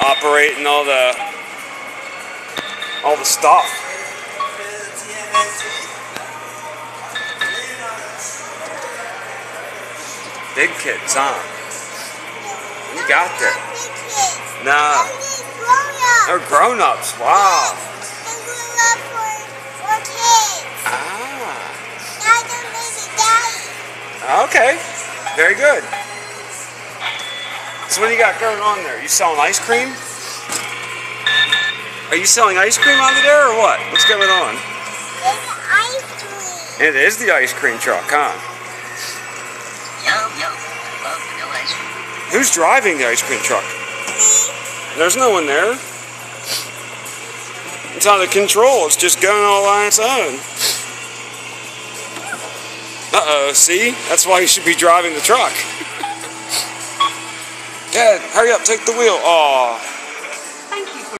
operating all the stuff. Big kids, huh? You got that? Nah. They're grown-ups. Wow. Ah. Okay. Very good. So what do you got going on there? You selling ice cream? Are you selling ice cream under there or what? What's going on? It's ice cream. It is the ice cream truck, huh? Yo, love vanilla ice cream. Who's driving the ice cream truck? Me. There's no one there. It's out of control. It's just going all on its own. Uh-oh, see? That's why you should be driving the truck. Dad, hurry up, take the wheel. Aw.